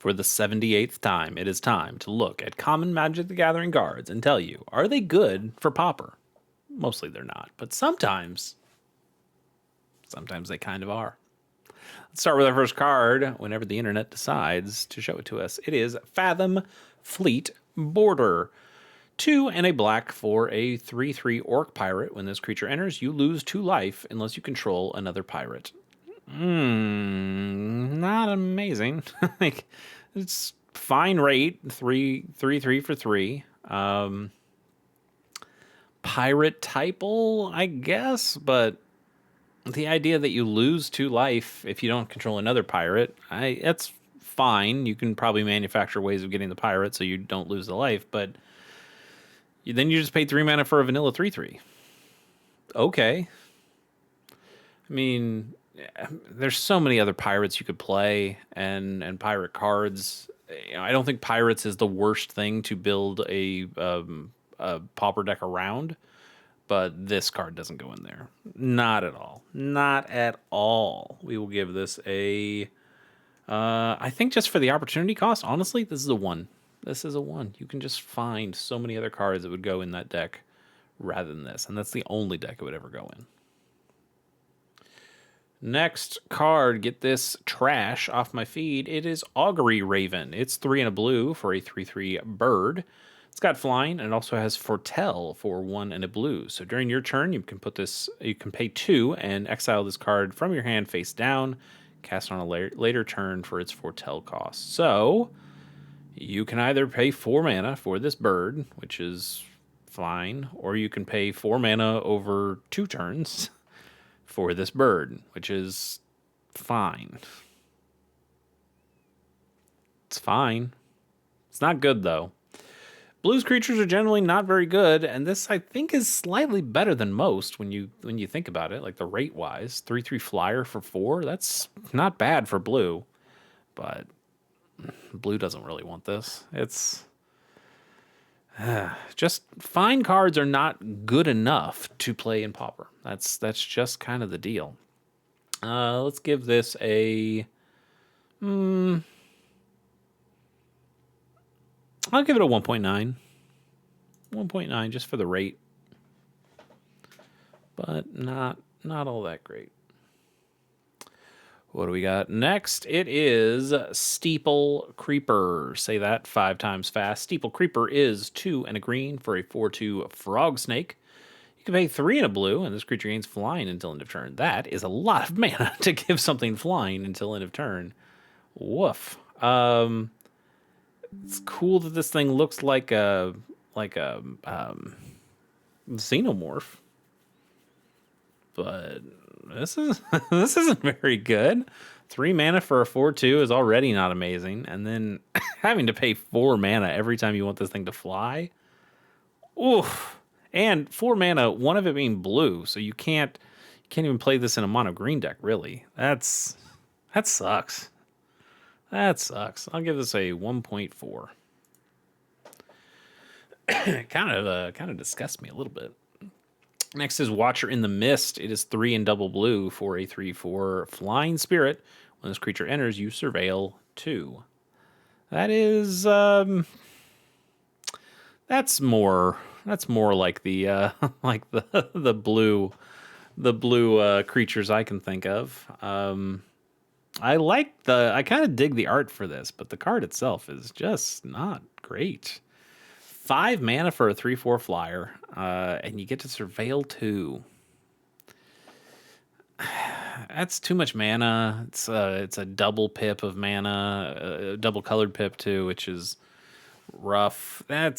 For the 78th time, it is time to look at common Magic the Gathering cards and tell you, are they good for Pauper? Mostly they're not, but sometimes they kind of are. Let's start with our first card whenever the internet decides to show it to us. It is Fathom Fleet Border. 2 and a black for a 3/3 Orc Pirate. When this creature enters, you lose 2 life unless you control another pirate. Not amazing. Like, it's fine rate. 3/3 for 3. Pirate typal, I guess, but the idea that you lose 2 life if you don't control another pirate, that's fine. You can probably manufacture ways of getting the pirate so you don't lose the life, but then you just pay 3 mana for a vanilla 3/3. Okay. I mean, there's so many other pirates you could play and pirate cards. I don't think pirates is the worst thing to build a Pauper deck around, but this card doesn't go in there. Not at all. Not at all. We will give this a... I think just for the opportunity cost, honestly, this is a 1. This is a 1. You can just find so many other cards that would go in that deck rather than this, and that's the only deck it would ever go in. Next card, get this trash off my feed. It is Augury Raven. It's 3 and a blue for a 3/3 bird. It's got flying, and it also has Foretell for 1 and a blue. So during your turn, you can pay 2 and exile this card from your hand face down, cast on a later turn for its Foretell cost. So you can either pay 4 mana for this bird, which is fine, or you can pay 4 mana over 2 turns for this bird, which is fine. It's fine. It's not good, though. Blues creatures are generally not very good, and this, I think, is slightly better than most when you think about it, like the rate-wise. 3/3 flyer for 4, that's not bad for blue, but blue doesn't really want this. It's... just fine cards are not good enough to play in Pauper. That's just kind of the deal. Let's give this a... I'll give it a 1.9. 1.9 just for the rate. But not all that great. What do we got next? It is Steeple Creeper. Say that 5 times fast. Steeple Creeper is 2 and a green for a 4/2 Frog Snake. You can pay 3 and a blue, and this creature gains flying until end of turn. That is a lot of mana to give something flying until end of turn. Woof. It's cool that this thing looks like a xenomorph, but this isn't very good. 3 mana for a 4/2 is already not amazing, and then having to pay 4 mana every time you want this thing to fly. Oof. And 4 mana, one of it being blue, so you can't even play this in a mono green deck, really. That sucks. That sucks. I'll give this a 1.4. kind of disgusts me a little bit. Next is Watcher in the Mist. It is 3 and double blue for a 3/4 Flying Spirit. When this creature enters, you surveil 2. That is that's more like the like the blue creatures I can think of. I kind of dig the art for this, but the card itself is just not great. 5 mana for a 3/4 flyer, and you get to surveil 2. That's too much mana. It's a double pip of mana, a double colored pip too, which is rough. I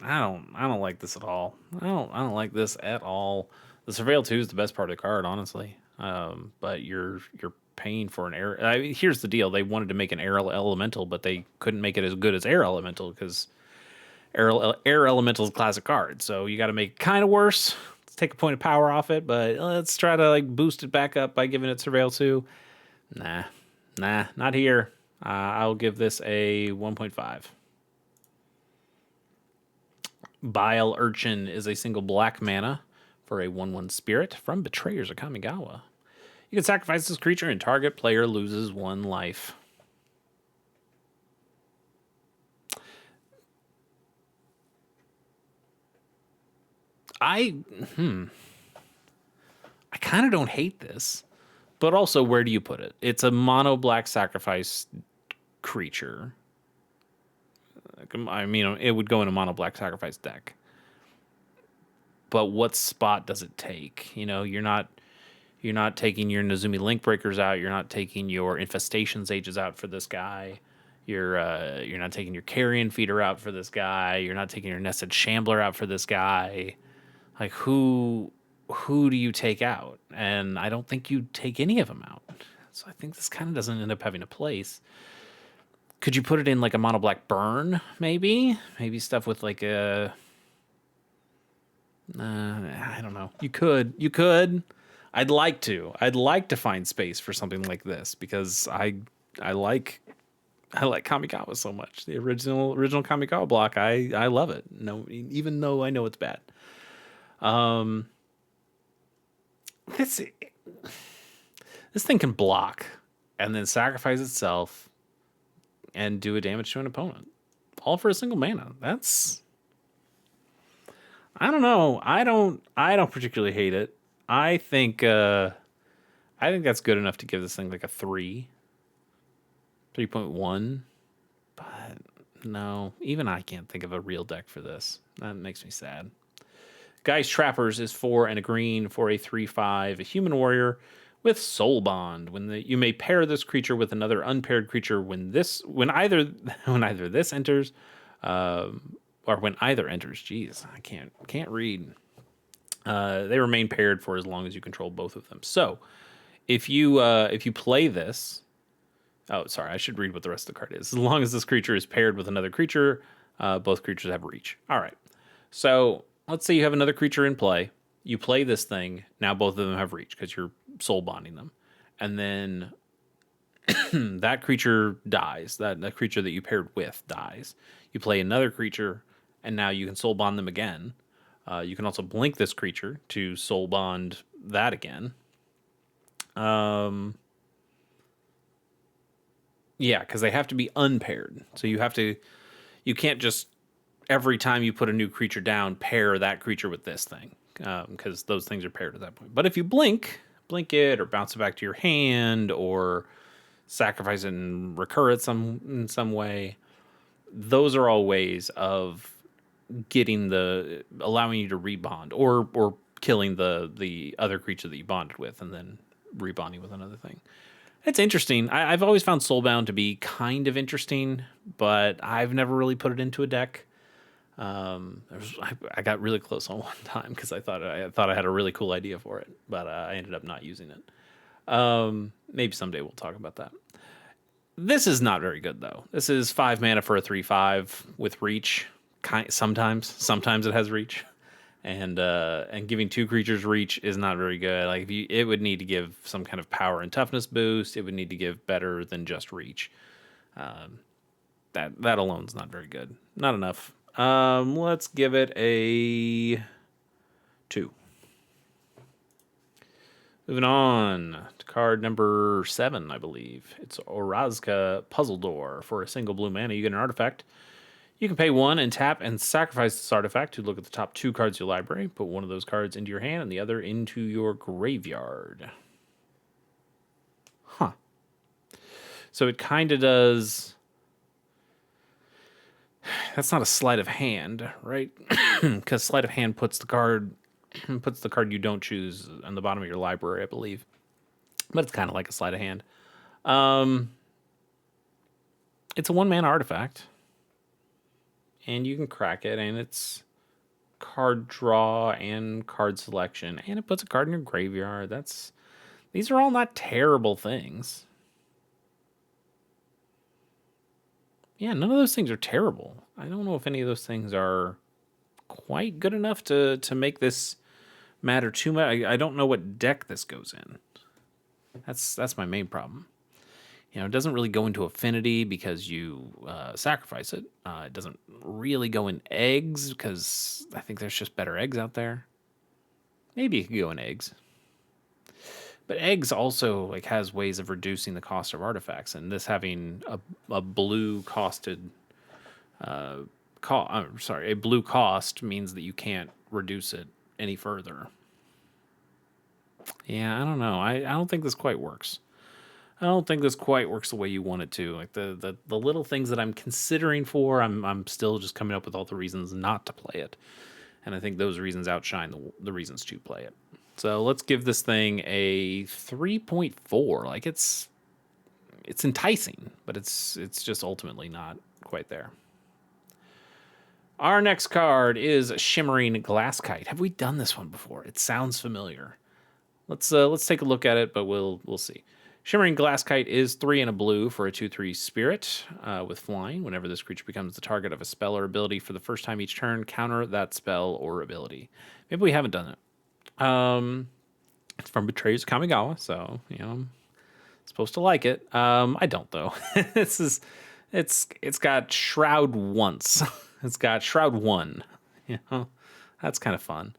don't like this at all. I don't like this at all. The surveil 2 is the best part of the card, honestly. But you're paying for an air. Here's the deal: they wanted to make an air elemental, but they couldn't make it as good as air elemental because air elemental is a classic card. So you got to make it kind of worse. Let's take a point of power off it, but let's try to boost it back up by giving it surveil 2. Nah, not here. I'll give this a 1.5. Bile Urchin is a single black mana for a 1/1 spirit from Betrayers of Kamigawa. You can sacrifice this creature and target player loses 1 life. I I kind of don't hate this, but also where do you put it? It's a mono black sacrifice creature. I mean, it would go in a mono black sacrifice deck. But what spot does it take? You're not taking your Nezumi Link Breakers out. You're not taking your Infestation Sages out for this guy. You're not taking your Carrion Feeder out for this guy. You're not taking your Nested Shambler out for this guy. Like who do you take out? And I don't think you take any of them out. So I think this kind of doesn't end up having a place. Could you put it in like a mono black burn? Maybe stuff with like a. I don't know. You could. I'd like to. I'd like to find space for something like this because I like Kamikawa so much. The original Kamikawa block. I love it. No, even though I know it's bad. This thing can block and then sacrifice itself and do a damage to an opponent, all for a single mana. That's I don't know. I don't particularly hate it. I think that's good enough to give this thing like a 3.1. But no, even I can't think of a real deck for this. That makes me sad. Guy's Trappers is 4 and a green for a 3/5, a human warrior with Soul Bond. You may pair this creature with another unpaired creature when either this enters, or when either enters. Jeez, I can't read. They remain paired for as long as you control both of them. So, if you play this, oh sorry, I should read what the rest of the card is. As long as this creature is paired with another creature, both creatures have reach. All right. So let's say you have another creature in play. You play this thing. Now both of them have reach because you're soul bonding them, and then that creature dies. That creature that you paired with dies. You play another creature, and now you can soul bond them again. You can also blink this creature to soul bond that again. Yeah, because they have to be unpaired. So you can't just every time you put a new creature down, pair that creature with this thing, because those things are paired at that point. But if you blink it, or bounce it back to your hand, or sacrifice it and recur it in some way, those are all ways of allowing you to rebond, or killing the other creature that you bonded with, and then rebonding with another thing. It's interesting. I've always found Soulbound to be kind of interesting, but I've never really put it into a deck. I got really close on one time because I thought I had a really cool idea for it, but I ended up not using it. Maybe someday we'll talk about that. This is not very good though. This is 5 mana for a 3/5 with reach. Sometimes it has reach, and giving 2 creatures reach is not very good. Like it would need to give some kind of power and toughness boost. It would need to give better than just reach. That alone is not very good. Not enough. Let's give it a 2. Moving on to card number 7, I believe. It's Orazka Puzzle Door. For a single blue mana, you get an artifact. You can pay 1 and tap and sacrifice this artifact to look at the top 2 cards of your library. Put one of those cards into your hand and the other into your graveyard. Huh. So it kind of does... That's not a sleight of hand, right? Because sleight of hand puts the card you don't choose on the bottom of your library, I believe. But it's kind of like a sleight of hand. It's a 1-mana artifact, and you can crack it, and it's card draw and card selection, and it puts a card in your graveyard. These are all not terrible things. Yeah, none of those things are terrible. I don't know if any of those things are quite good enough to make this matter too much. I don't know what deck this goes in. That's my main problem. It doesn't really go into affinity because you sacrifice it. It doesn't really go in eggs because I think there's just better eggs out there. Maybe it could go in eggs. But eggs also has ways of reducing the cost of artifacts, and this having a blue costed a blue cost means that you can't reduce it any further. Yeah, I don't know. I don't think this quite works. I don't think this quite works the way you want it to. Like the little things that I'm considering for, I'm still just coming up with all the reasons not to play it. And I think those reasons outshine the reasons to play it. So let's give this thing a 3.4. Like it's enticing, but it's just ultimately not quite there. Our next card is Shimmering Glasskite. Have we done this one before? It sounds familiar. Let's take a look at it, but we'll see. Shimmering Glasskite is 3 and a blue for a 2/3 spirit with flying. Whenever this creature becomes the target of a spell or ability for the first time each turn, counter that spell or ability. Maybe we haven't done it. It's from Betrayers Kamigawa, so I'm supposed to like it. I don't though. It's got Shroud once. It's got Shroud 1. That's kind of fun.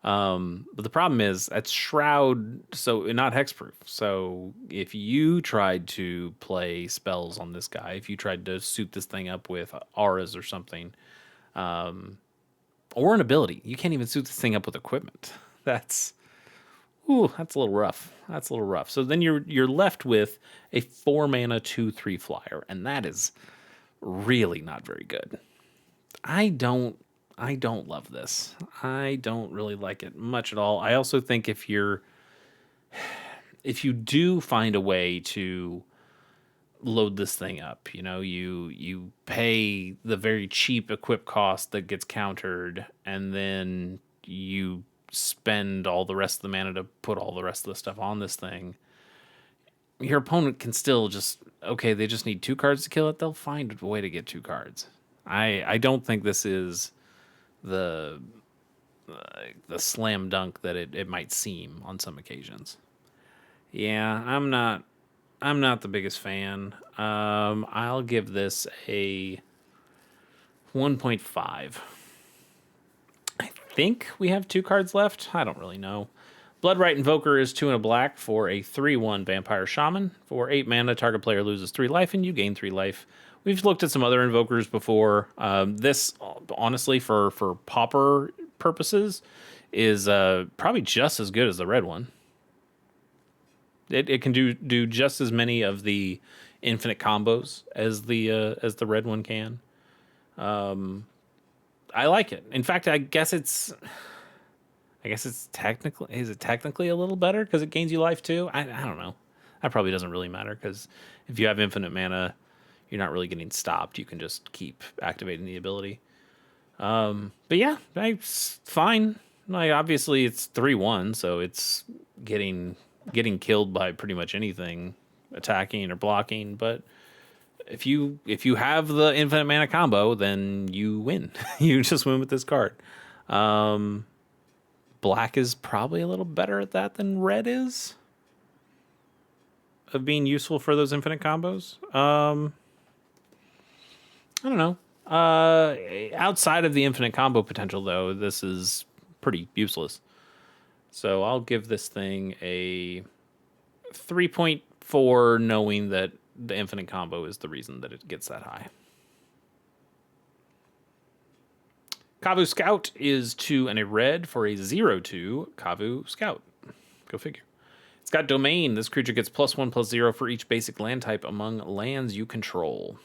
But the problem is that's Shroud, so not hexproof. So if you tried to play spells on this guy, if you tried to suit this thing up with auras or something, or an ability, you can't even suit this thing up with equipment. That's a little rough. That's a little rough. So then you're left with a 4-mana 2/3 flyer, and that is really not very good. I don't love this. I don't really like it much at all. I also think if you do find a way to load this thing up, you pay the very cheap equip cost that gets countered, and then you spend all the rest of the mana to put all the rest of the stuff on this thing. Your opponent can still they just need 2 cards to kill it. They'll find a way to get 2 cards. I don't think this is the slam dunk that it might seem on some occasions. Yeah, I'm not the biggest fan. I'll give this a 1.5. I think we have 2 cards left. I don't really know. Bloodright Invoker is 2 and a black for a 3/1 Vampire Shaman. For 8 mana, target player loses 3 life and you gain 3 life. We've looked at some other invokers before. This, honestly, for Pauper purposes, is probably just as good as the red one. It can do just as many of the infinite combos as the red one can. I like it. In fact, I guess it's technically a little better because it gains you life too. I don't know. That probably doesn't really matter because if you have infinite mana, you're not really getting stopped. You can just keep activating the ability. But yeah, it's fine. Like obviously it's 3/1, so it's getting killed by pretty much anything attacking or blocking. But if you have the infinite mana combo, then you win. You just win with this card. Black is probably a little better at that than red is, of being useful for those infinite combos. I don't know. Outside of the infinite combo potential, though, this is pretty useless. So I'll give this thing a 3.4, knowing that the infinite combo is the reason that it gets that high. Kavu Scout is 2 and a red for a 0/2 Kavu Scout. Go figure. It's got Domain. This creature gets +1/+0 for each basic land type among lands you control.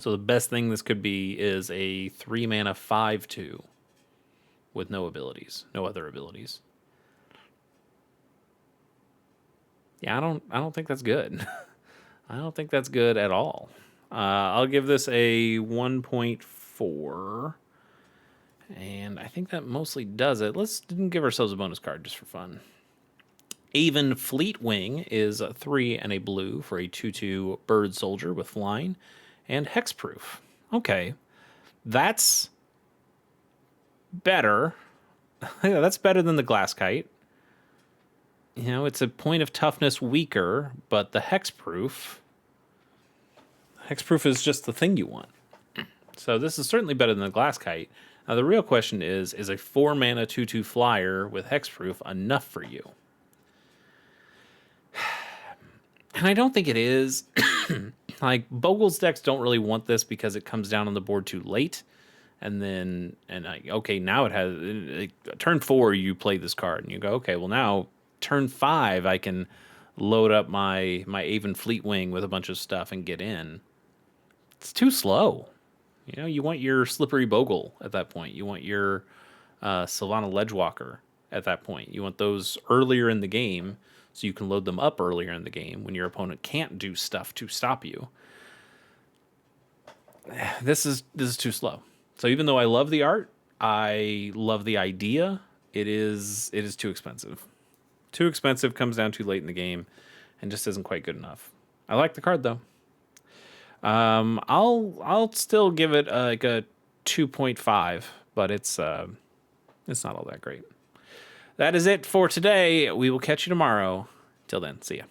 So the best thing this could be is a 3-mana 5/2 with no other abilities. Yeah, I don't think that's good. I don't think that's good at all. I'll give this a 1.4. And I think that mostly does it. Let's give ourselves a bonus card just for fun. Aven Fleetwing is 3 and a blue for a 2/2 bird soldier with flying and hexproof. Okay, that's better. Yeah, that's better than the Glasskite. It's a point of toughness weaker, but the hexproof is just the thing you want. So this is certainly better than the Glasskite. Now the real question is a 4-mana 2/2 flyer with hexproof enough for you? And I don't think it is. Like, Bogle's decks don't really want this because it comes down on the board too late. And then, okay, now it has turn 4. You play this card, and you go, okay, well now turn 5, I can load up my Avon Fleetwing with a bunch of stuff and get in. It's too slow. You know, you want your Slippery Bogle at that point. You want your Sylvana Ledgewalker at that point. You want those earlier in the game so you can load them up earlier in the game when your opponent can't do stuff to stop you. This is too slow. So even though I love the art, I love the idea, it is too expensive. Too expensive, comes down too late in the game, and just isn't quite good enough. I like the card though. I'll still give it like a 2.5, but it's not all that great. That is it for today. We will catch you tomorrow. Till then, see ya.